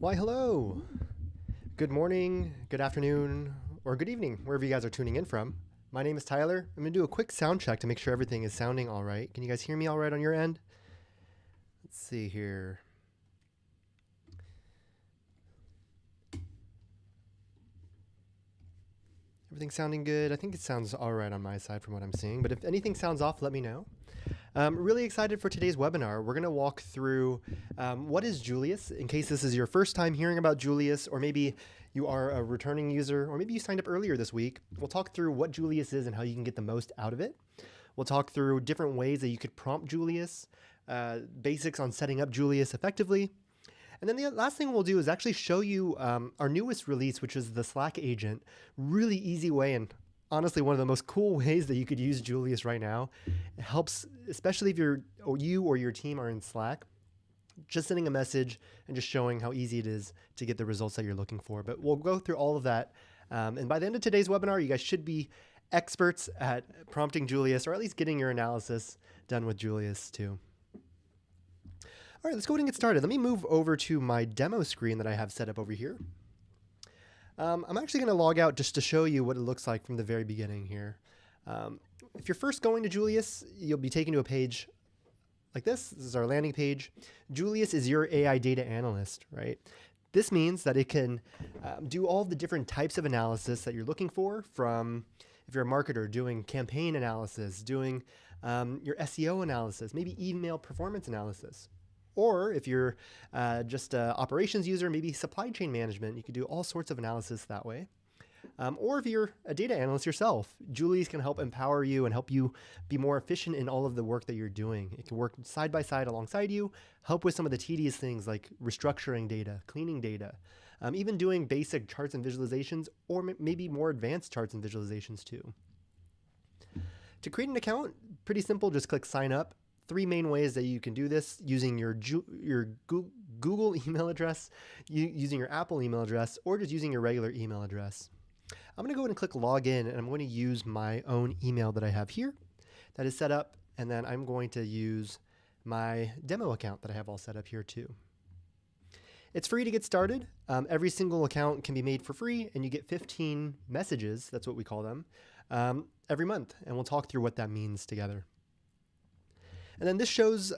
Why, hello. Good morning, good afternoon, or good evening, wherever you guys are tuning in from. My name is Tyler. I'm going to do a quick sound check to make sure everything is sounding all right. Can you guys hear me all right on your end? Let's see here. Everything's sounding good. I think it sounds all right on my side from what I'm seeing, but if anything sounds off, let me know. Really excited for today's webinar. We're going to walk through what is Julius, in case this is your first time hearing about Julius, or maybe you are a returning user, or maybe you signed up earlier this week. We'll talk through what Julius is and how you can get the most out of it. We'll talk through different ways that you could prompt Julius, basics on setting up Julius effectively. And then the last thing we'll do is actually show you our newest release, which is the Slack agent. Really easy way and honestly one of the most cool ways that you could use Julius right now. It helps, especially if you or your team are in Slack, just sending a message and just showing how easy it is to get the results that you're looking for. But we'll go through all of that. And by the end of today's webinar, you guys should be experts at prompting Julius, or at least getting your analysis done with Julius too. All right, let's go ahead and get started. Let me move over to my demo screen that I have set up over here. I'm actually going to log out just to show you what it looks like from the very beginning here. If you're first going to Julius, you'll be taken to a page like this. This is our landing page. Julius is your AI data analyst, right? This means that it can do all the different types of analysis that you're looking for, from if you're a marketer doing campaign analysis, doing your SEO analysis, maybe email performance analysis. Or if you're just an operations user, maybe supply chain management, you could do all sorts of analysis that way. Or if you're a data analyst yourself, Julius can help empower you and help you be more efficient in all of the work that you're doing. It can work side by side alongside you, help with some of the tedious things like restructuring data, cleaning data, even doing basic charts and visualizations, or maybe more advanced charts and visualizations too. To create an account, pretty simple, just click sign up. Three main ways that you can do this: using your Google email address, using your Apple email address, or just using your regular email address. I'm going to go ahead and click login, and I'm going to use my own email that I have here that is set up, and then I'm going to use my demo account that I have all set up here too. It's free to get started. Every single account can be made for free, and you get 15 messages, that's what we call them, every month, and we'll talk through what that means together. And then this shows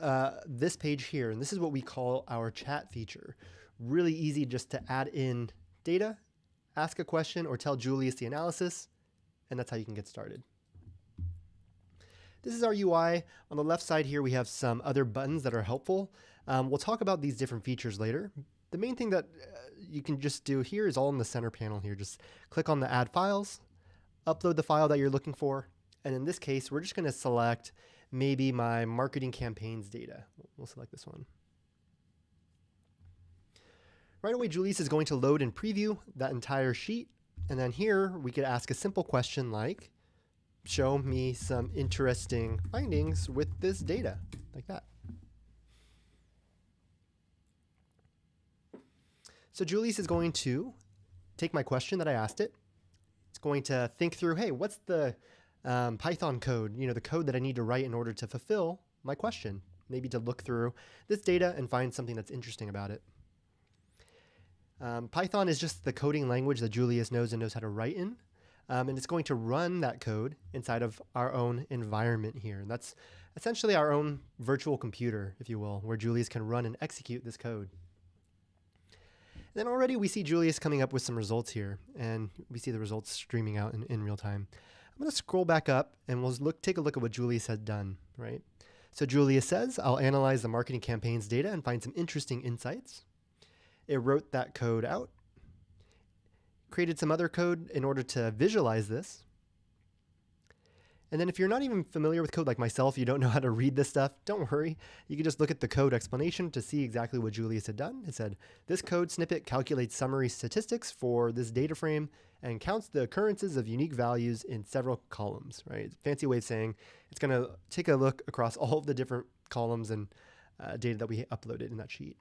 this page here, and this is what we call our chat feature. Really easy just to add in data, ask a question, or tell Julius the analysis, and that's how you can get started. This is our UI. On the left side here, we have some other buttons that are helpful. We'll talk about these different features later. The main thing that you can just do here is all in the center panel here. Just click on the add files, upload the file that you're looking for, and in this case, we're just going to select maybe my marketing campaigns data. We'll select this one. Right away, Julius is going to load and preview that entire sheet. And then here we could ask a simple question like, show me some interesting findings with this data, like that. So Julius is going to take my question that I asked it. It's going to think through, hey, what's the Python code, the code that I need to write in order to fulfill my question, maybe to look through this data and find something that's interesting about it. Python is just the coding language that Julius knows and knows how to write in, and it's going to run that code inside of our own environment here. And that's essentially our own virtual computer, if you will, where Julius can run and execute this code. And then already we see Julius coming up with some results here, and we see the results streaming out in real time. I'm going to scroll back up and we'll take a look at what Julius has done, right? So Julius says, I'll analyze the marketing campaigns data and find some interesting insights. It wrote that code out, created some other code in order to visualize this. And then if you're not even familiar with code like myself, you don't know how to read this stuff, don't worry. You can just look at the code explanation to see exactly what Julius had done. It said, this code snippet calculates summary statistics for this data frame and counts the occurrences of unique values in several columns, right? It's a fancy way of saying it's going to take a look across all of the different columns and data that we uploaded in that sheet.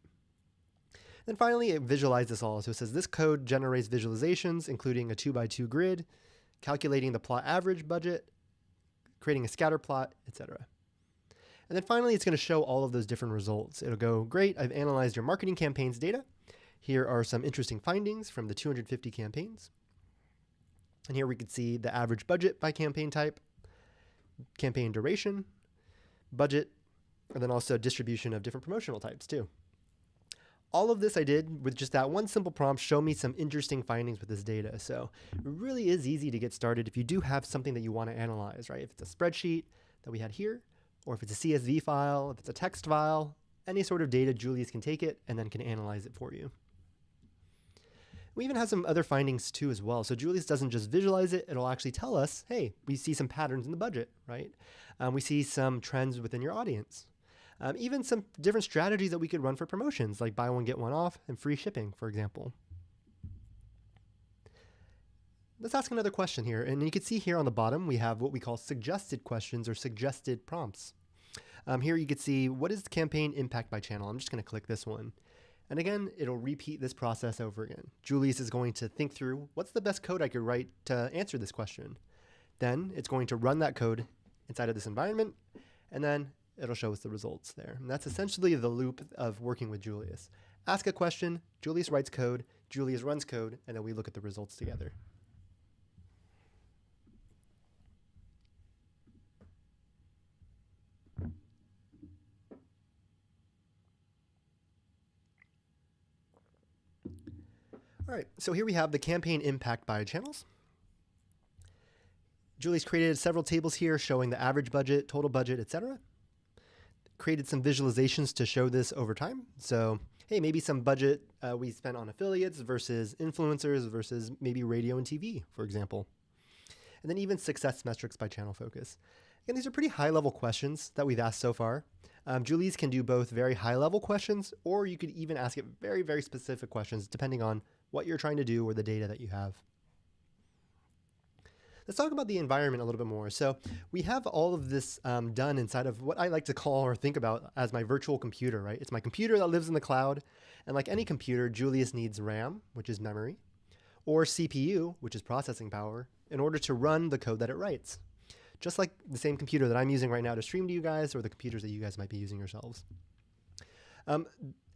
Then finally, it visualized this all. So it says this code generates visualizations, including a 2x2 grid, calculating the plot average budget, creating a scatter plot, etc. And then finally, it's going to show all of those different results. It'll go, great, I've analyzed your marketing campaigns data. Here are some interesting findings from the 250 campaigns. And here we could see the average budget by campaign type, campaign duration, budget, and then also distribution of different promotional types too. All of this I did with just that one simple prompt, show me some interesting findings with this data. So it really is easy to get started if you do have something that you want to analyze, right? If it's a spreadsheet that we had here, or if it's a CSV file, if it's a text file, any sort of data, Julius can take it and then can analyze it for you. We even have some other findings too as well. So Julius doesn't just visualize it, it'll actually tell us, hey, we see some patterns in the budget, right? We see some trends within your audience. Even some different strategies that we could run for promotions, like buy one, get one off and free shipping, for example. Let's ask another question here. And you can see here on the bottom, we have what we call suggested questions or suggested prompts. Here you can see, what is the campaign impact by channel? I'm just going to click this one. And again, it'll repeat this process over again. Julius is going to think through, what's the best code I could write to answer this question? Then it's going to run that code inside of this environment, and then it'll show us the results there. And that's essentially the loop of working with Julius. Ask a question, Julius writes code, Julius runs code, and then we look at the results together. All right, so here we have the campaign impact by channels. Julius created several tables here showing the average budget, total budget, etc. Created some visualizations to show this over time. So, hey, maybe some budget we spent on affiliates versus influencers versus maybe radio and TV, for example. And then even success metrics by channel focus. And these are pretty high-level questions that we've asked so far. Julius can do both very high-level questions, or you could even ask it very, very specific questions depending on what you're trying to do or the data that you have. Let's talk about the environment a little bit more. So we have all of this done inside of what I like to call or think about as my virtual computer, right? It's my computer that lives in the cloud. And like any computer, Julius needs RAM, which is memory, or CPU, which is processing power, in order to run the code that it writes. Just like the same computer that I'm using right now to stream to you guys, or the computers that you guys might be using yourselves.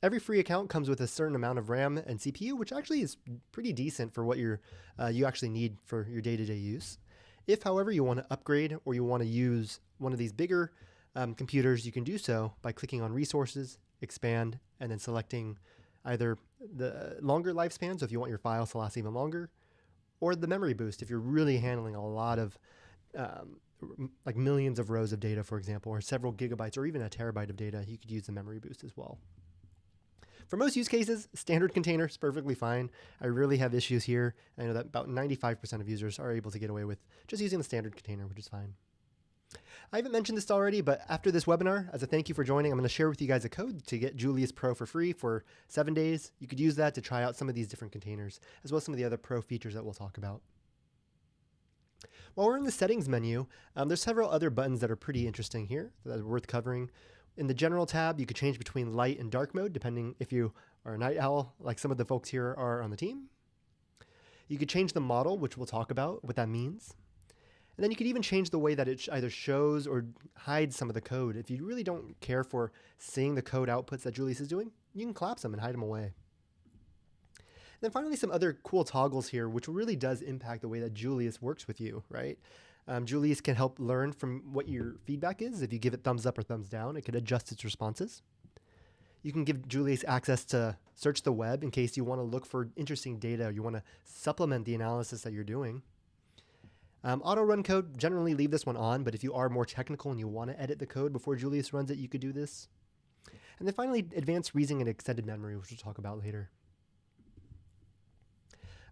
Every free account comes with a certain amount of RAM and CPU, which actually is pretty decent for what you actually need for your day-to-day use. If, however, you want to upgrade or you want to use one of these bigger computers, you can do so by clicking on Resources, Expand, and then selecting either the longer lifespan, so if you want your files to last even longer, or the memory boost if you're really handling a lot of like millions of rows of data, for example, or several gigabytes or even a terabyte of data, you could use the memory boost as well. For most use cases, standard container is perfectly fine. I really have issues here. I know that about 95% of users are able to get away with just using the standard container, which is fine. I haven't mentioned this already, but after this webinar, as a thank you for joining, I'm going to share with you guys a code to get Julius Pro for free for 7 days. You could use that to try out some of these different containers, as well as some of the other Pro features that we'll talk about. While we're in the settings menu, there's several other buttons that are pretty interesting here that are worth covering. In the general tab, you could change between light and dark mode, depending if you are a night owl, like some of the folks here are on the team. You could change the model, which we'll talk about what that means. And then you could even change the way that it either shows or hides some of the code. If you really don't care for seeing the code outputs that Julius is doing, you can collapse them and hide them away. And then finally, some other cool toggles here, which really does impact the way that Julius works with you, right? Julius can help learn from what your feedback is. If you give it thumbs up or thumbs down, it could adjust its responses. You can give Julius access to search the web in case you want to look for interesting data or you want to supplement the analysis that you're doing. Auto run code, generally leave this one on, but if you are more technical and you want to edit the code before Julius runs it, you could do this. And then finally, advanced reasoning and extended memory, which we'll talk about later.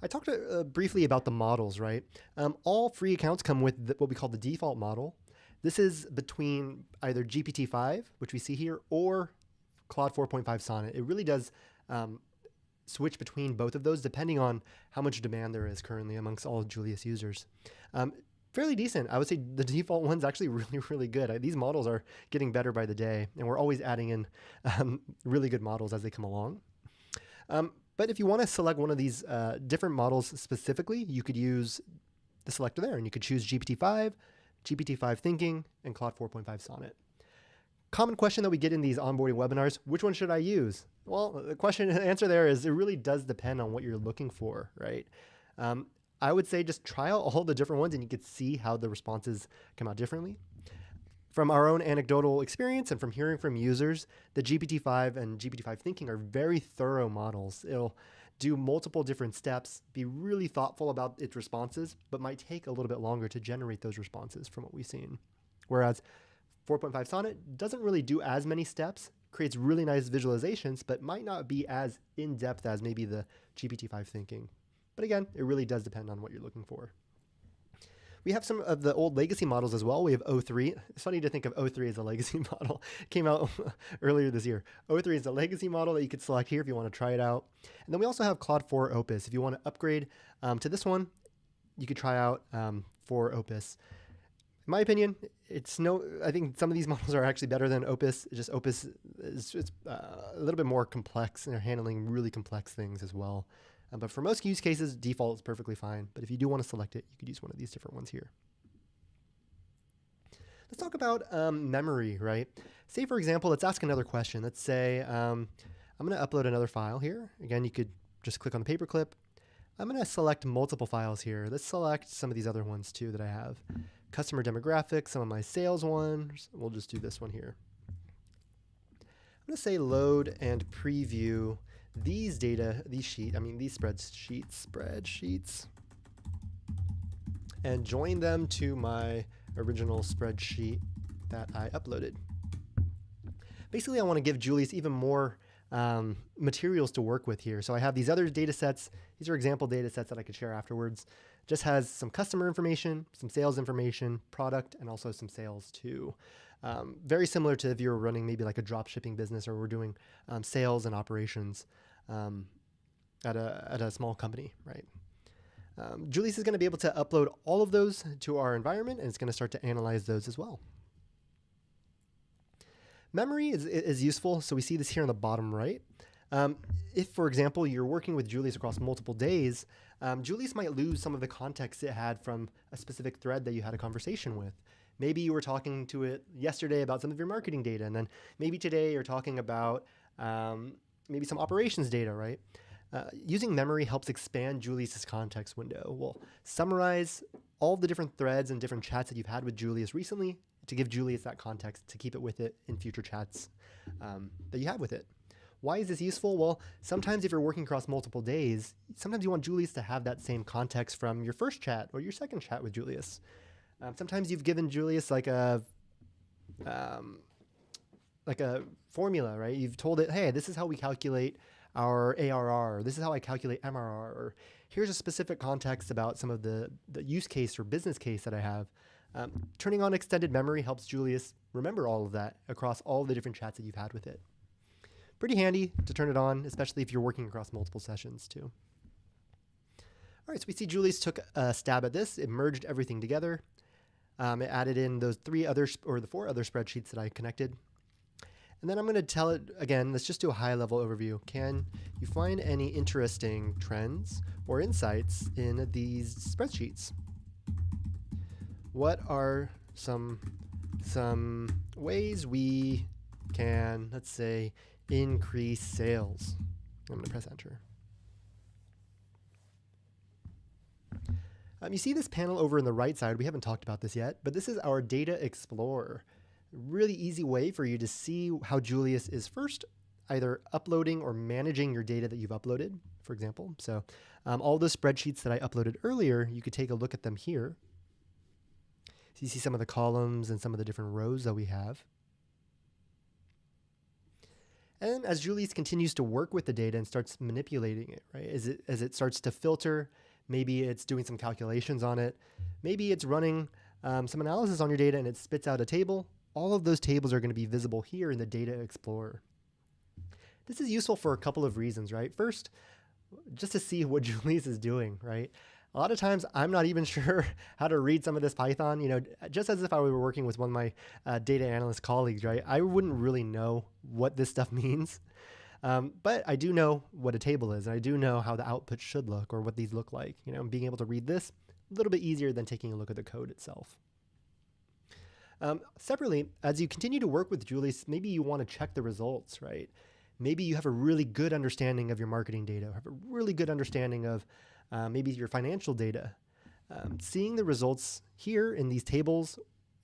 I talked briefly about the models, right? All free accounts come with what we call the default model. This is between either GPT-5, which we see here, or Claude 4.5 Sonnet. It really does switch between both of those depending on how much demand there is currently amongst all Julius users. Fairly decent. I would say the default one's actually really, really good. These models are getting better by the day, and we're always adding in really good models as they come along. But if you want to select one of these different models specifically, you could use the selector there, and you could choose GPT-5, GPT-5 Thinking, and Claude 4.5 Sonnet. Common question that we get in these onboarding webinars, which one should I use? Well, the answer there is it really does depend on what you're looking for, right? I would say just try out all the different ones and you could see how the responses come out differently. From our own anecdotal experience and from hearing from users, the GPT-5 and GPT-5 thinking are very thorough models. It'll do multiple different steps, be really thoughtful about its responses, but might take a little bit longer to generate those responses from what we've seen. Whereas 4.5 Sonnet doesn't really do as many steps, creates really nice visualizations, but might not be as in-depth as maybe the GPT-5 thinking. But again, it really does depend on what you're looking for. We have some of the old legacy models as well. We have O3. It's funny to think of O3 as a legacy model. It came out earlier this year. O3 is a legacy model that you could select here if you want to try it out. And then we also have Claude 4 Opus. If you want to upgrade to this one, you could try out 4 Opus. In my opinion, I think some of these models are actually better than Opus. It's just Opus is a little bit more complex, and they're handling really complex things as well. But for most use cases, default is perfectly fine. But if you do want to select it, you could use one of these different ones here. Let's talk about memory, right? Say, for example, let's ask another question. Let's say I'm going to upload another file here. Again, you could just click on the paperclip. I'm going to select multiple files here. Let's select some of these other ones too that I have. Customer demographics, some of my sales ones. We'll just do this one here. I'm going to say load and preview these spreadsheets, and join them to my original spreadsheet that I uploaded. Basically, I want to give Julius even more materials to work with here. So I have these other data sets. These are example data sets that I could share afterwards. Just has some customer information, some sales information, product, and also some sales too. Very similar to if you were running maybe like a drop shipping business or we're doing sales and operations at a small company, right? Julius is going to be able to upload all of those to our environment, and it's going to start to analyze those as well. Memory is useful, so we see this here on the bottom right. If, for example, you're working with Julius across multiple days, Julius might lose some of the context it had from a specific thread that you had a conversation with. Maybe you were talking to it yesterday about some of your marketing data, and then maybe today you're talking about maybe some operations data, right? Using memory helps expand Julius's context window. We'll summarize all the different threads and different chats that you've had with Julius recently to give Julius that context to keep it with it in future chats that you have with it. Why is this useful? Well, sometimes if you're working across multiple days, sometimes you want Julius to have that same context from your first chat or your second chat with Julius. Sometimes you've given Julius like a formula, right? You've told it, hey, this is how we calculate our ARR, or this is how I calculate MRR, or here's a specific context about some of the use case or business case that I have. Turning on extended memory helps Julius remember all of that across all the different chats that you've had with it. Pretty handy to turn it on, especially if you're working across multiple sessions too. All right, so we see Julius took a stab at this. It merged everything together. It added in those the 4 other spreadsheets that I connected. And then I'm going to tell it again, let's just do a high level overview. Can you find any interesting trends or insights in these spreadsheets? What are some ways we can, let's say, increase sales? I'm going to press enter. You see this panel over in the right side. We haven't talked about this yet, but this is our Data Explorer. Really easy way for you to see how Julius is first either uploading or managing your data that you've uploaded, for example. So all the spreadsheets that I uploaded earlier, you could take a look at them here. So you see some of the columns and some of the different rows that we have. And as Julius continues to work with the data and starts manipulating it, right? As it starts to filter, maybe it's doing some calculations on it. Maybe it's running some analysis on your data and it spits out a table. All of those tables are going to be visible here in the Data Explorer. This is useful for a couple of reasons, right? First, just to see what Julius is doing, right? A lot of times I'm not even sure how to read some of this Python, just as if I were working with one of my data analyst colleagues, right? I wouldn't really know what this stuff means. But I do know what a table is, and I do know how the output should look or what these look like. Being able to read this a little bit easier than taking a look at the code itself. Separately, as you continue to work with Julius, maybe you want to check the results, right? Maybe you have a really good understanding of your marketing data, have a really good understanding of maybe your financial data. Seeing the results here in these tables,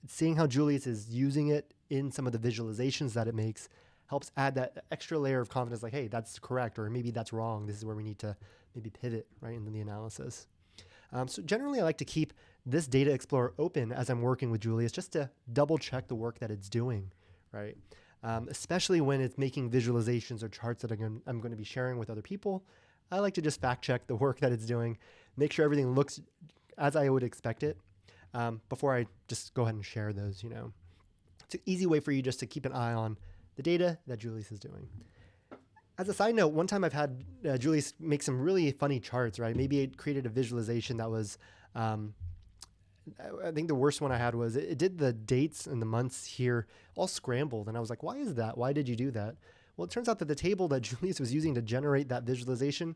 seeing how Julius is using it in some of the visualizations that it makes helps add that extra layer of confidence, like, hey, that's correct, or maybe that's wrong. This is where we need to maybe pivot, right, into the analysis. So generally, I like to keep this Data Explorer open as I'm working with Julius just to double check the work that it's doing, right? Especially when it's making visualizations or charts that I'm going to be sharing with other people. I like to just fact check the work that it's doing, make sure everything looks as I would expect it before I just go ahead and share those, you know. It's an easy way for you just to keep an eye on the data that Julius is doing. As a side note, one time I've had Julius make some really funny charts, right? Maybe it created a visualization that was, I think the worst one I had was it did the dates and the months here all scrambled. And I was like, why is that? Why did you do that? Well, it turns out that the table that Julius was using to generate that visualization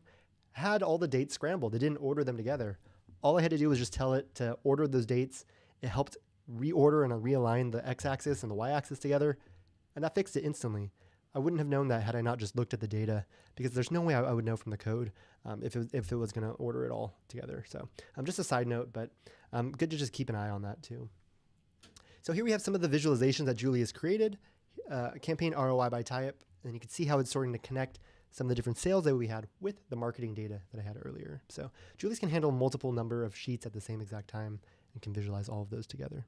had all the dates scrambled. It didn't order them together. All I had to do was just tell it to order those dates. It helped reorder and realign the x-axis and the y-axis together, and that fixed it instantly. I wouldn't have known that had I not just looked at the data, because there's no way I would know from the code if it was going to order it all together. So just a side note, but good to just keep an eye on that too. So here we have some of the visualizations that Julius created, campaign ROI by type, and you can see how it's starting to connect some of the different sales that we had with the marketing data that I had earlier. So Julius can handle multiple number of sheets at the same exact time and can visualize all of those together.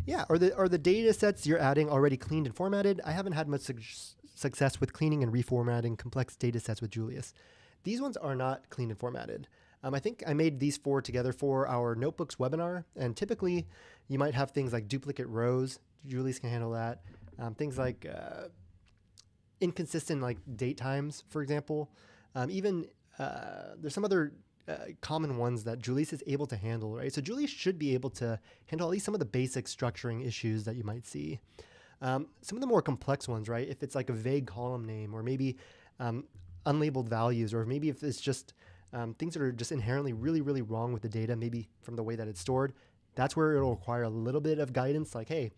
Yeah, are the data sets you're adding already cleaned and formatted? I haven't had much success with cleaning and reformatting complex data sets with Julius. These ones are not cleaned and formatted. I think I made these four together for our notebooks webinar, and typically you might have things like duplicate rows. Julius can handle that. Things like inconsistent like date times, for example. There's some other common ones that Julius is able to handle, right? So Julius should be able to handle at least some of the basic structuring issues that you might see. Some of the more complex ones, right? If it's like a vague column name, or maybe unlabeled values, or maybe if it's just things that are just inherently really, really wrong with the data, maybe from the way that it's stored, that's where it'll require a little bit of guidance, like, hey,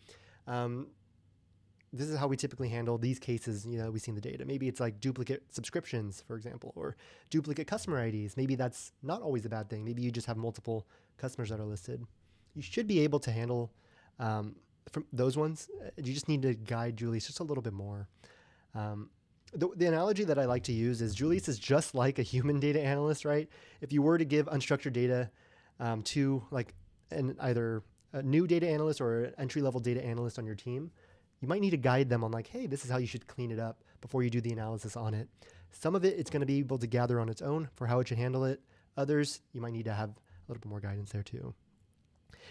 this is how we typically handle these cases, you know, we see in the data. Maybe it's like duplicate subscriptions, for example, or duplicate customer IDs. Maybe that's not always a bad thing. Maybe you just have multiple customers that are listed. You should be able to handle from those ones. You just need to guide Julius just a little bit more. The analogy that I like to use is Julius is just like a human data analyst, right? If you were to give unstructured data to like either a new data analyst or an entry-level data analyst on your team, you might need to guide them on like, hey, this is how you should clean it up before you do the analysis on it. Some of it, it's going to be able to gather on its own for how it should handle it. Others, you might need to have a little bit more guidance there too.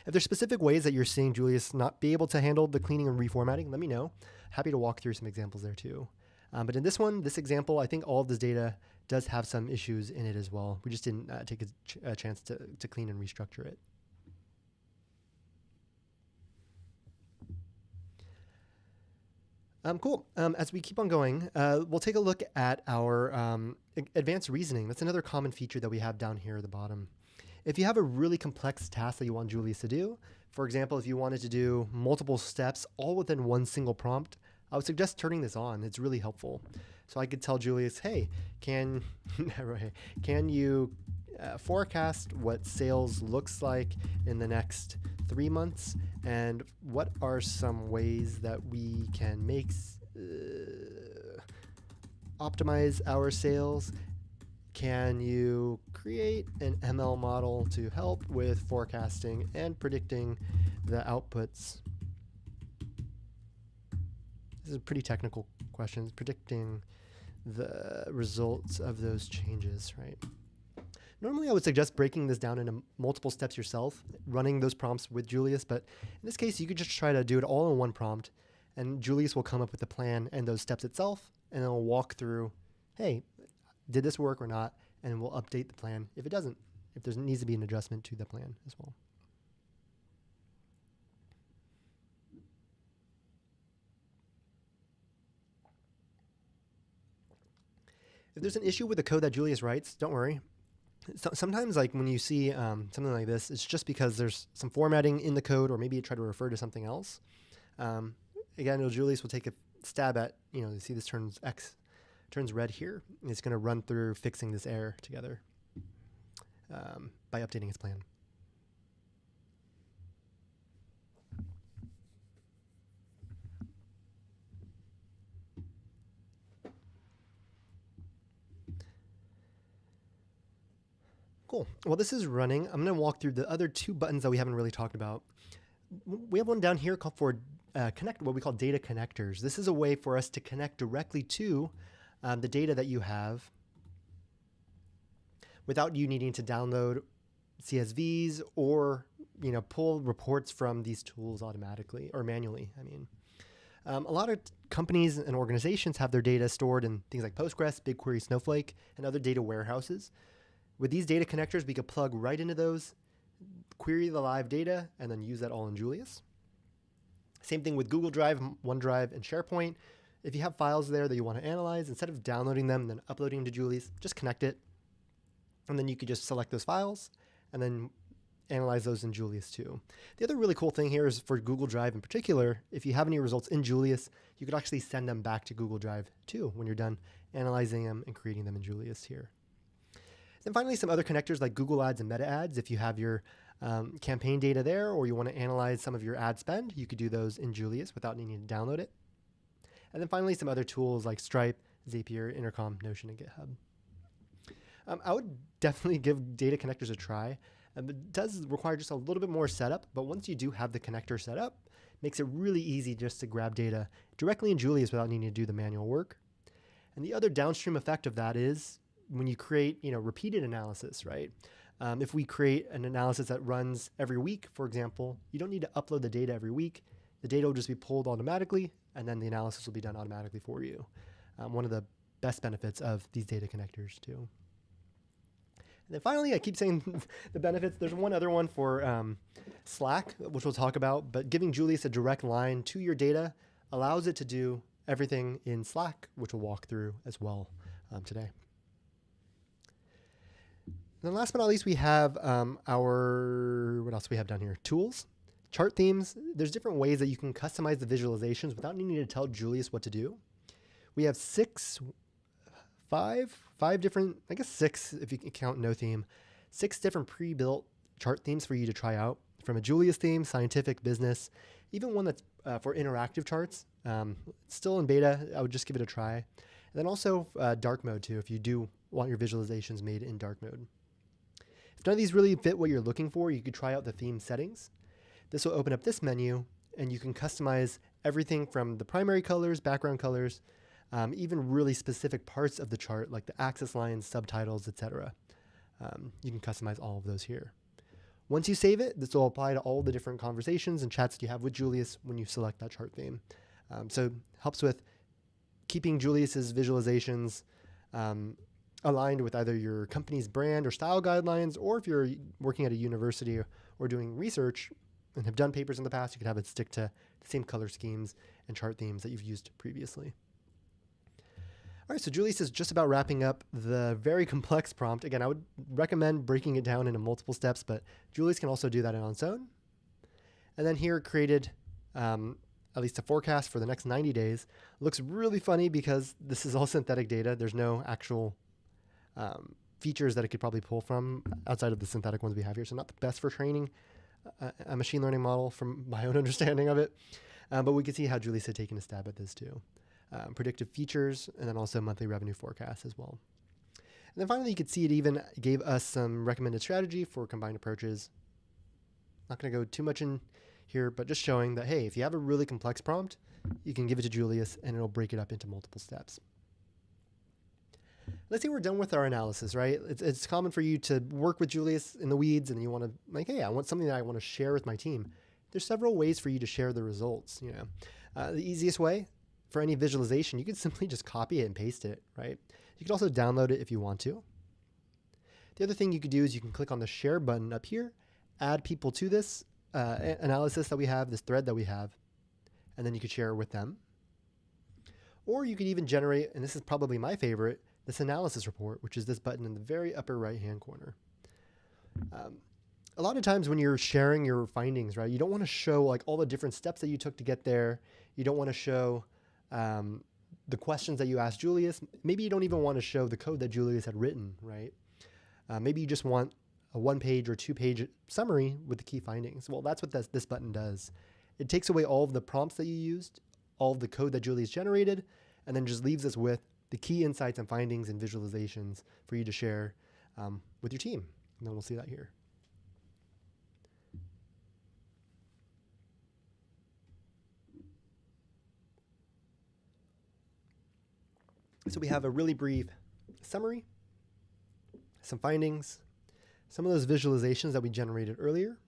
If there's specific ways that you're seeing Julius not be able to handle the cleaning and reformatting, let me know. Happy to walk through some examples there too. But in this example, I think all of this data does have some issues in it as well. We just didn't take a chance to clean and restructure it. Cool. As we keep on going, we'll take a look at our advanced reasoning. That's another common feature that we have down here at the bottom. If you have a really complex task that you want Julius to do, for example, if you wanted to do multiple steps all within one single prompt, I would suggest turning this on. It's really helpful. So I could tell Julius, hey, can you forecast what sales looks like in the next 3 months, and what are some ways that we can optimize our sales? Can you create an ML model to help with forecasting and predicting the outputs? This is pretty technical questions, predicting the results of those changes, right? Normally, I would suggest breaking this down into multiple steps yourself, running those prompts with Julius, but in this case, you could just try to do it all in one prompt, and Julius will come up with the plan and those steps itself, and then we'll walk through, hey, did this work or not, and we'll update the plan if it doesn't, if there needs to be an adjustment to the plan as well. If there's an issue with the code that Julius writes, don't worry. So sometimes like when you see something like this, it's just because there's some formatting in the code, or maybe you try to refer to something else. Um, Again, Julius will take a stab at, you see this turns red here. It's going to run through fixing this error together by updating its plan. Cool. Well, this is running. I'm going to walk through the other two buttons that we haven't really talked about. We have one down here called for connect, what we call data connectors. This is a way for us to connect directly to the data that you have without you needing to download CSVs or pull reports from these tools automatically or manually. A lot of companies and organizations have their data stored in things like Postgres, BigQuery, Snowflake, and other data warehouses. With these data connectors, we could plug right into those, query the live data, and then use that all in Julius. Same thing with Google Drive, OneDrive, and SharePoint. If you have files there that you want to analyze, instead of downloading them and then uploading to Julius, just connect it. And then you could just select those files and then analyze those in Julius too. The other really cool thing here is for Google Drive in particular, if you have any results in Julius, you could actually send them back to Google Drive too when you're done analyzing them and creating them in Julius here. Then finally, some other connectors like Google Ads and Meta Ads. If you have your campaign data there, or you want to analyze some of your ad spend, you could do those in Julius without needing to download it. And then finally, some other tools like Stripe, Zapier, Intercom, Notion, and GitHub. I would definitely give data connectors a try. It does require just a little bit more setup, but once you do have the connector set up, it makes it really easy just to grab data directly in Julius without needing to do the manual work. And the other downstream effect of that is when you create, repeated analysis, right? If we create an analysis that runs every week, for example, you don't need to upload the data every week. The data will just be pulled automatically, and then the analysis will be done automatically for you. One of the best benefits of these data connectors too. And then finally, I keep saying the benefits. There's one other one for Slack, which we'll talk about, but giving Julius a direct line to your data allows it to do everything in Slack, which we'll walk through as well today. And then last but not least, we have what else do we have down here? Tools, chart themes. There's different ways that you can customize the visualizations without needing to tell Julius what to do. We have five different, I guess 6 if you can count no theme, 6 different pre-built chart themes for you to try out, from a Julius theme, scientific, business, even one that's for interactive charts. It's still in beta. I would just give it a try. And then also dark mode too, if you do want your visualizations made in dark mode. If none of these really fit what you're looking for, you could try out the theme settings. This will open up this menu, and you can customize everything from the primary colors, background colors, even really specific parts of the chart, like the axis lines, subtitles, etc. You can customize all of those here. Once you save it, this will apply to all the different conversations and chats that you have with Julius when you select that chart theme. So it helps with keeping Julius's visualizations aligned with either your company's brand or style guidelines, or if you're working at a university or doing research and have done papers in the past, you could have it stick to the same color schemes and chart themes that you've used previously. All right, so Julius is just about wrapping up the very complex prompt. Again, I would recommend breaking it down into multiple steps, but Julius can also do that on its own. And then here created at least a forecast for the next 90 days. Looks really funny because this is all synthetic data. There's no actual features that it could probably pull from outside of the synthetic ones we have here. So not the best for training a machine learning model from my own understanding of it. But we can see how Julius had taken a stab at this too. Predictive features, and then also monthly revenue forecasts as well. And then finally, you could see it even gave us some recommended strategy for combined approaches. Not going to go too much in here, but just showing that, hey, if you have a really complex prompt, you can give it to Julius and it'll break it up into multiple steps. Let's say we're done with our analysis, right? It's common for you to work with Julius in the weeds and you want to, like, hey, I want something that I want to share with my team. There's several ways for you to share the results. The easiest way for any visualization, you could simply just copy it and paste it, right? You could also download it if you want to. The other thing you could do is you can click on the share button up here, add people to this analysis that we have, this thread that we have, and then you could share it with them. Or you could even generate, and this is probably my favorite, this analysis report, which is this button in the very upper right-hand corner. A lot of times when you're sharing your findings, right, you don't want to show like all the different steps that you took to get there. You don't want to show the questions that you asked Julius. Maybe you don't even want to show the code that Julius had written, right? Maybe you just want a 1-page or 2-page summary with the key findings. Well, that's what this button does. It takes away all of the prompts that you used, all of the code that Julius generated, and then just leaves us with the key insights and findings and visualizations for you to share with your team. And then we'll see that here. So we have a really brief summary, some findings, some of those visualizations that we generated earlier,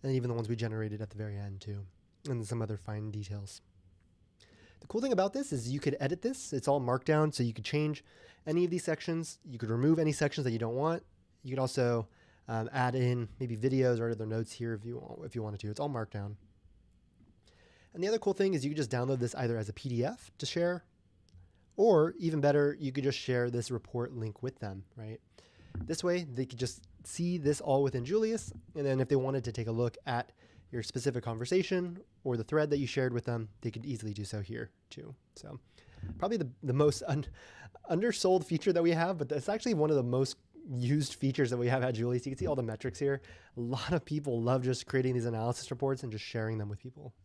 and even the ones we generated at the very end too, and some other fine details. The cool thing about this is you could edit this. It's all markdown, so you could change any of these sections. You could remove any sections that you don't want. You could also add in maybe videos or other notes here if you wanted to. It's all markdown. And the other cool thing is you could just download this either as a PDF to share, or even better, you could just share this report link with them, right? This way, they could just see this all within Julius, and then if they wanted to take a look at your specific conversation or the thread that you shared with them, they could easily do so here too. So probably the most undersold feature that we have, but it's actually one of the most used features that we have at Julius. You can see all the metrics here. A lot of people love just creating these analysis reports and just sharing them with people,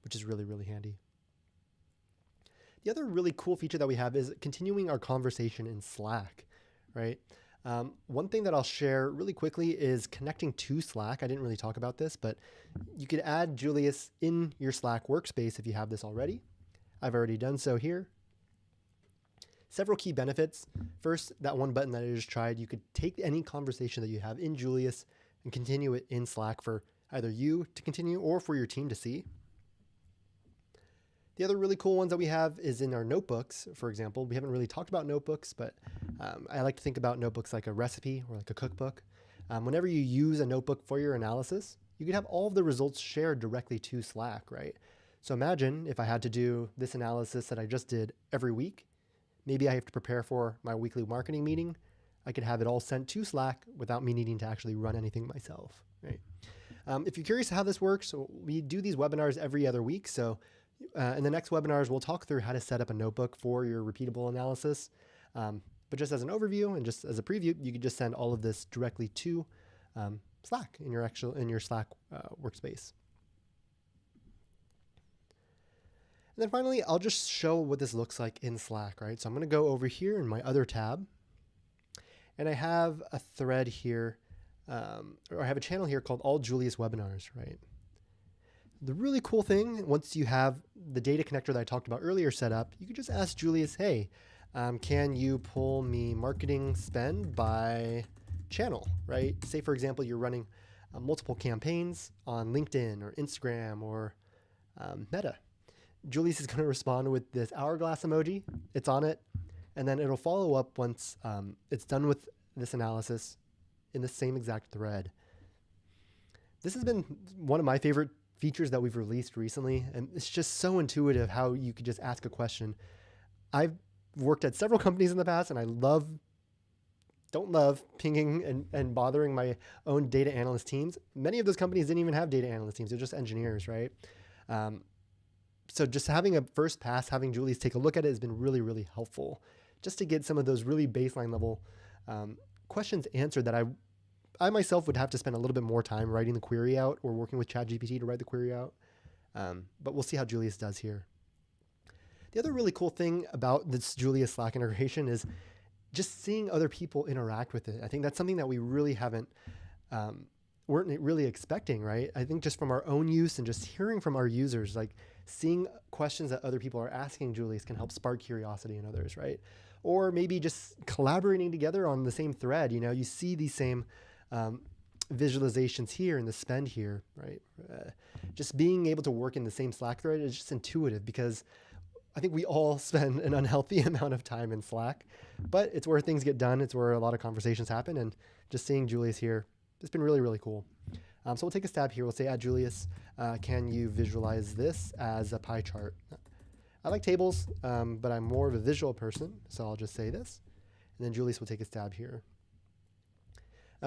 which is really, really handy. The other really cool feature that we have is continuing our conversation in Slack, right? One thing that I'll share really quickly is connecting to Slack. I didn't really talk about this, but you could add Julius in your Slack workspace if you have this already. I've already done so here. Several key benefits. First, that one button that I just tried, you could take any conversation that you have in Julius and continue it in Slack for either you to continue or for your team to see. The other really cool ones that we have is in our notebooks, for example. We haven't really talked about notebooks, but I like to think about notebooks like a recipe or like a cookbook. Whenever you use a notebook for your analysis, you could have all of the results shared directly to Slack, right? So imagine if I had to do this analysis that I just did every week. Maybe I have to prepare for my weekly marketing meeting. I could have it all sent to Slack without me needing to actually run anything myself, right? If you're curious how this works, we do these webinars every other week. So in the next webinars, we'll talk through how to set up a notebook for your repeatable analysis. But just as an overview and just as a preview, you could just send all of this directly to Slack in your Slack workspace. And then finally, I'll just show what this looks like in Slack, right? So I'm going to go over here in my other tab, and I have a thread here, or I have a channel here called All Julius Webinars, right? The really cool thing, once you have the data connector that I talked about earlier set up, you can just ask Julius, hey, can you pull me marketing spend by channel, right? Say, for example, you're running multiple campaigns on LinkedIn or Instagram or Meta. Julius is going to respond with this hourglass emoji. It's on it. And then it'll follow up once it's done with this analysis in the same exact thread. This has been one of my favorite features that we've released recently, and it's just so intuitive how you could just ask a question. I've worked at several companies in the past, and I don't love pinging and bothering my own data analyst teams. Many of those companies didn't even have data analyst teams. They're just engineers, right? So just having a first pass, having Julius take a look at it has been really, really helpful just to get some of those really baseline level questions answered that I myself would have to spend a little bit more time writing the query out or working with ChatGPT to write the query out. But we'll see how Julius does here. The other really cool thing about this Julius Slack integration is just seeing other people interact with it. I think that's something that we really weren't really expecting, right? I think just from our own use and just hearing from our users, like seeing questions that other people are asking Julius can help spark curiosity in others, right? Or maybe just collaborating together on the same thread. You know, you see these same visualizations here and the spend here, right? Just being able to work in the same Slack thread is just intuitive because I think we all spend an unhealthy amount of time in Slack, but it's where things get done. It's where a lot of conversations happen, and just seeing Julius here, it's been really, really cool. So we'll take a stab here. We'll say, Julius, can you visualize this as a pie chart? I like tables, but I'm more of a visual person, so I'll just say this. And then Julius will take a stab here.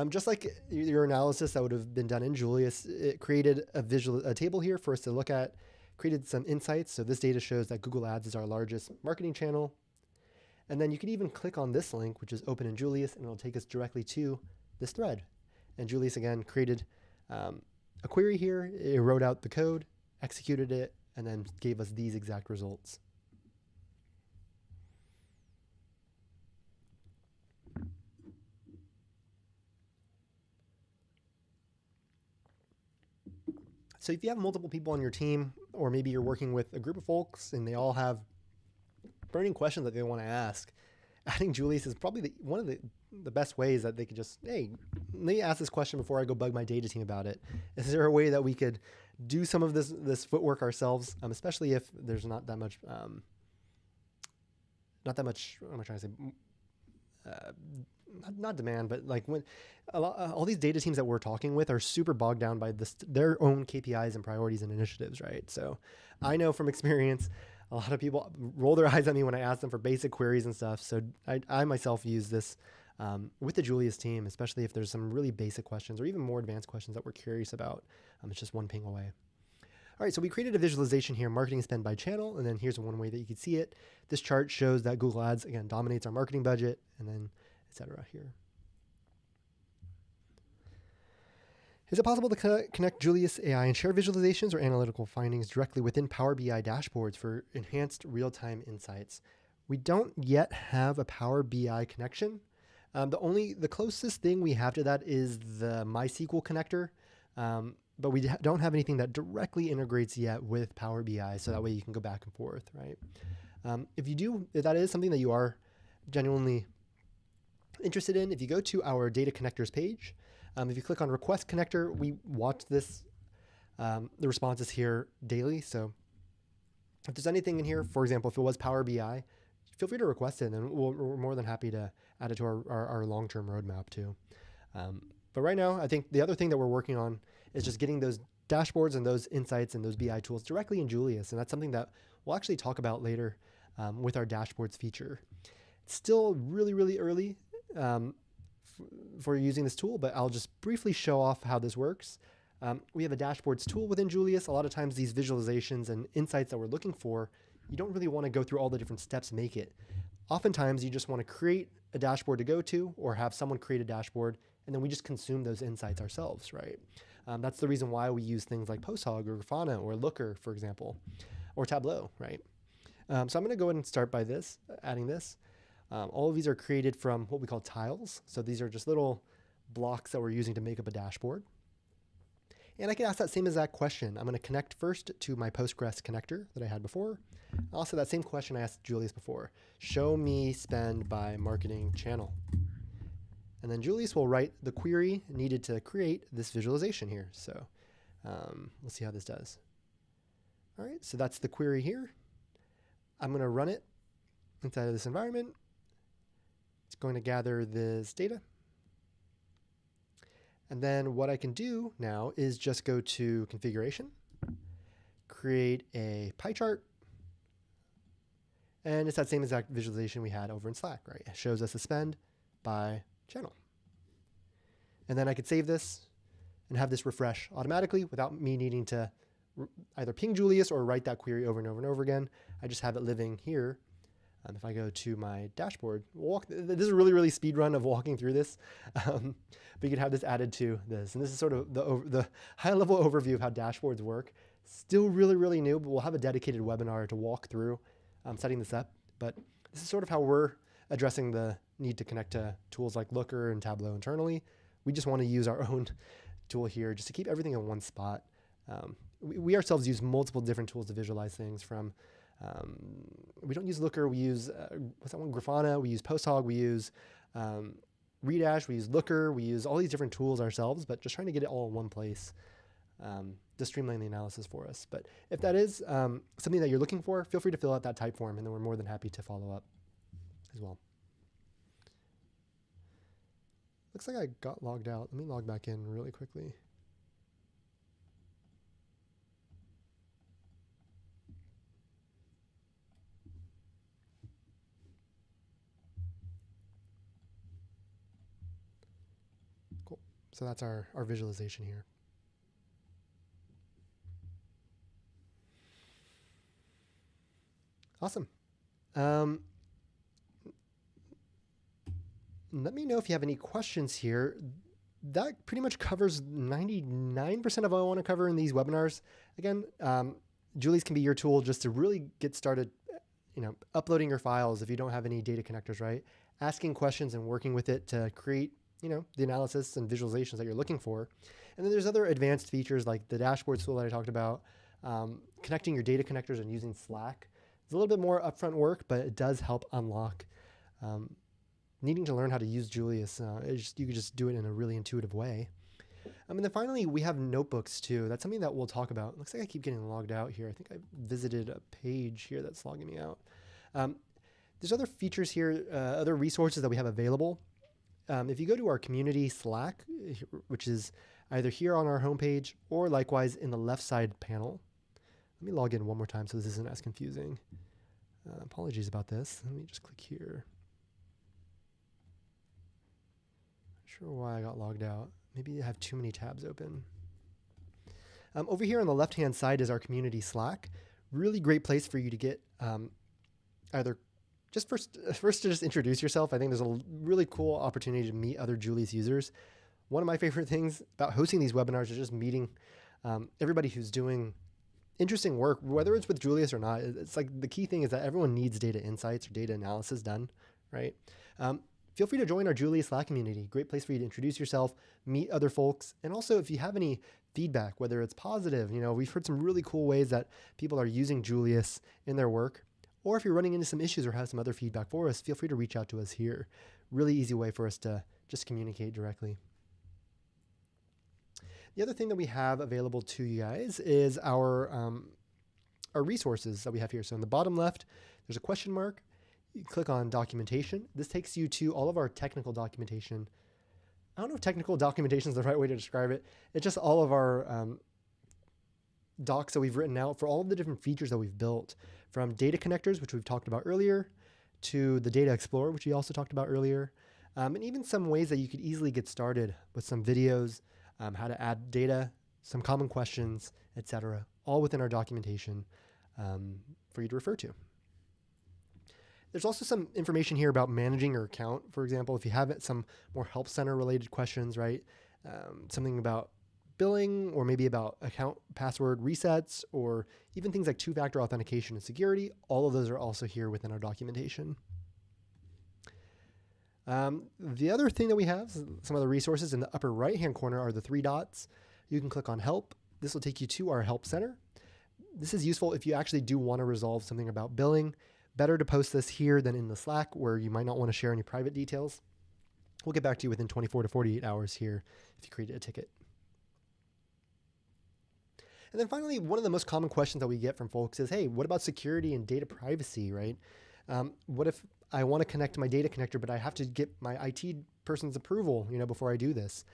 Just like your analysis that would have been done in Julius, it created a table here for us to look at, created some insights. So this data shows that Google Ads is our largest marketing channel. And then you could even click on this link, which is open in Julius, and it'll take us directly to this thread. And Julius, again, created a query here. It wrote out the code, executed it, and then gave us these exact results. So if you have multiple people on your team, or maybe you're working with a group of folks and they all have burning questions that they want to ask, adding Julius is probably one of the best ways that they could just, hey, let me ask this question before I go bug my data team about it. Is there a way that we could do some of this footwork ourselves, especially if there's not that much, what am I trying to say? Not demand, but like when all these data teams that we're talking with are super bogged down by their own KPIs and priorities and initiatives, right? So I know from experience, a lot of people roll their eyes at me when I ask them for basic queries and stuff. So I myself use this with the Julius team, especially if there's some really basic questions or even more advanced questions that we're curious about. It's just one ping away. All right, so we created a visualization here, marketing spend by channel, and then here's one way that you can see it. This chart shows that Google Ads, again, dominates our marketing budget, and then et cetera here. Is it possible to connect Julius AI and share visualizations or analytical findings directly within Power BI dashboards for enhanced real-time insights? We don't yet have a Power BI connection. The closest thing we have to that is the MySQL connector, but we don't have anything that directly integrates yet with Power BI, so that way you can go back and forth, right? If that is something that you are genuinely interested in, if you go to our data connectors page, if you click on request connector, we watch this, the responses here daily. So if there's anything in here, for example, if it was Power BI, feel free to request it, and we're more than happy to add it to our long-term roadmap too. But right now, I think the other thing that we're working on is just getting those dashboards and those insights and those BI tools directly in Julius. And that's something that we'll actually talk about later with our dashboards feature. It's still really, really early for using this tool, but I'll just briefly show off how this works. We have a dashboards tool within Julius. A lot of times these visualizations and insights that we're looking for, you don't really want to go through all the different steps to make it. Oftentimes you just want to create a dashboard to go to or have someone create a dashboard, and then we just consume those insights ourselves, right? That's the reason why we use things like PostHog or Grafana or Looker, for example, or Tableau, right? So I'm going to go ahead and start by adding this. All of these are created from what we call tiles. So these are just little blocks that we're using to make up a dashboard. And I can ask that same exact question. I'm going to connect first to my Postgres connector that I had before. Also, that same question I asked Julius before. Show me spend by marketing channel. And then Julius will write the query needed to create this visualization here. So we'll see how this does. All right, so that's the query here. I'm going to run it inside of this environment. It's going to gather this data. And then what I can do now is just go to configuration, create a pie chart, and it's that same exact visualization we had over in Slack, right? It shows us the spend by channel. And then I could save this and have this refresh automatically without me needing to either ping Julius or write that query over and over and over again. I just have it living here. If I go to my dashboard, this is a really, really speed run of walking through this. But you could have this added to this. And this is sort of the high-level overview of how dashboards work. Still really, really new, but we'll have a dedicated webinar to walk through setting this up. But this is sort of how we're addressing the need to connect to tools like Looker and Tableau internally. We just want to use our own tool here just to keep everything in one spot. We ourselves use multiple different tools to visualize things from we don't use Looker, we use, what's that one, Grafana, we use PostHog, we use Redash, we use Looker, we use all these different tools ourselves, but just trying to get it all in one place to streamline the analysis for us. But if that is something that you're looking for, feel free to fill out that type form, and then we're more than happy to follow up as well. Looks like I got logged out. Let me log back in really quickly. So that's our visualization here. Awesome. Let me know if you have any questions here. That pretty much covers 99% of what I want to cover in these webinars. Again, Julius can be your tool just to really get started, uploading your files if you don't have any data connectors, right? Asking questions and working with it to create, the analysis and visualizations that you're looking for. And then there's other advanced features like the dashboard tool that I talked about, connecting your data connectors and using Slack. It's a little bit more upfront work, but it does help unlock needing to learn how to use Julius. You could just do it in a really intuitive way. And then finally, we have notebooks too. That's something that we'll talk about. Looks like I keep getting logged out here. I think I visited a page here that's logging me out. There's other features here, other resources that we have available. If you go to our community Slack, which is either here on our homepage or likewise in the left side panel. Let me log in one more time so this isn't as confusing. Apologies about this. Let me just click here. Not sure why I got logged out. Maybe I have too many tabs open. Over here on the left-hand side is our community Slack. Really great place for you to get either just first to just introduce yourself. I think there's a really cool opportunity to meet other Julius users. One of my favorite things about hosting these webinars is just meeting everybody who's doing interesting work, whether it's with Julius or not. It's like the key thing is that everyone needs data insights or data analysis done, right? Feel free to join our Julius Slack community. Great place for you to introduce yourself, meet other folks, and also if you have any feedback, whether it's positive, we've heard some really cool ways that people are using Julius in their work, or if you're running into some issues or have some other feedback for us, feel free to reach out to us here. Really easy way for us to just communicate directly. The other thing that we have available to you guys is our resources that we have here. So in the bottom left, there's a question mark. You click on documentation. This takes you to all of our technical documentation. I don't know if technical documentation is the right way to describe it. It's just all of our docs that we've written out for all of the different features that we've built, from data connectors, which we've talked about earlier, to the data explorer, which we also talked about earlier, and even some ways that you could easily get started with some videos, how to add data, some common questions, etc., all within our documentation for you to refer to. There's also some information here about managing your account. For example, if you have some more help center related questions, right? Something about billing, or maybe about account password resets, or even things like two-factor authentication and security. All of those are also here within our documentation. The other thing that we have, some other resources in the upper right-hand corner, are the three dots. You can click on help. This will take you to our help center. This is useful if you actually do want to resolve something about billing. Better to post this here than in the Slack, where you might not want to share any private details. We'll get back to you within 24 to 48 hours here if you created a ticket. And then finally, one of the most common questions that we get from folks is, hey, what about security and data privacy, right? What if I want to connect to my data connector, but I have to get my IT person's approval, before I do this?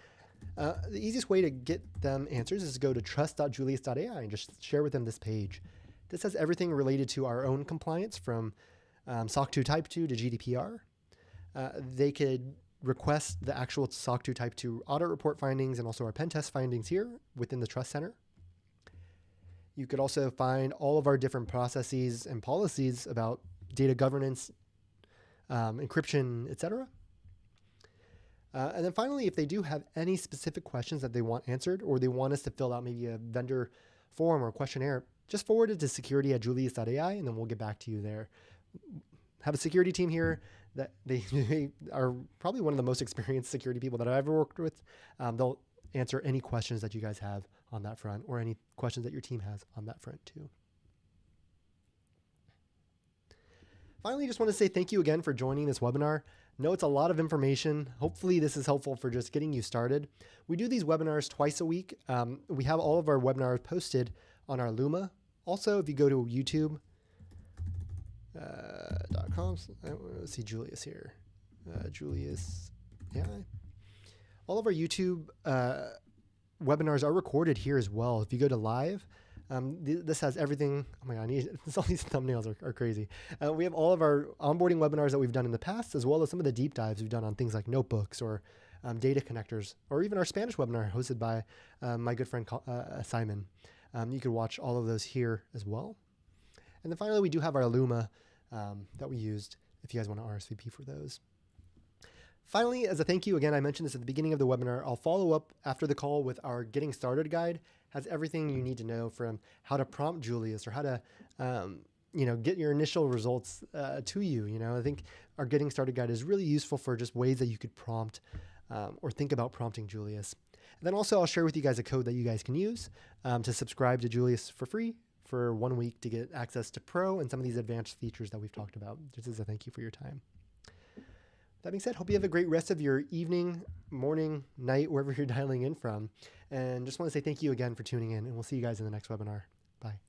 The easiest way to get them answers is to go to trust.julius.ai and just share with them this page. This has everything related to our own compliance, from SOC 2 Type 2 to GDPR. They could request the actual SOC 2 Type 2 audit report findings and also our pen test findings here within the Trust Center. You could also find all of our different processes and policies about data governance, encryption, etc. And then finally, if they do have any specific questions that they want answered, or they want us to fill out maybe a vendor form or questionnaire, just forward it to security@julius.ai, and then we'll get back to you there. Have a security team here that they are probably one of the most experienced security people that I've ever worked with. They'll answer any questions that you guys have on that front, or any questions that your team has on that front too. Finally, just want to say thank you again for joining this webinar. Know it's a lot of information. Hopefully this is helpful for just getting you started. We do these webinars twice a week. We have all of our webinars posted on our Luma. Also, if you go to YouTube.com, let's see Julius here. Julius AI. All of our YouTube webinars are recorded here as well. If you go to live, this has everything. Oh my God, all these thumbnails are crazy. We have all of our onboarding webinars that we've done in the past, as well as some of the deep dives we've done on things like notebooks or data connectors, or even our Spanish webinar hosted by my good friend Simon. You can watch all of those here as well. And then finally, we do have our Luma that we used if you guys want to RSVP for those. Finally, as a thank you, again, I mentioned this at the beginning of the webinar, I'll follow up after the call with our Getting Started guide. Has everything you need to know from how to prompt Julius or how to get your initial results to you. I think our Getting Started guide is really useful for just ways that you could prompt or think about prompting Julius. And then also I'll share with you guys a code that you guys can use to subscribe to Julius for free for 1 week to get access to Pro and some of these advanced features that we've talked about, just as a thank you for your time. That being said, hope you have a great rest of your evening, morning, night, wherever you're dialing in from. And just want to say thank you again for tuning in, and we'll see you guys in the next webinar. Bye.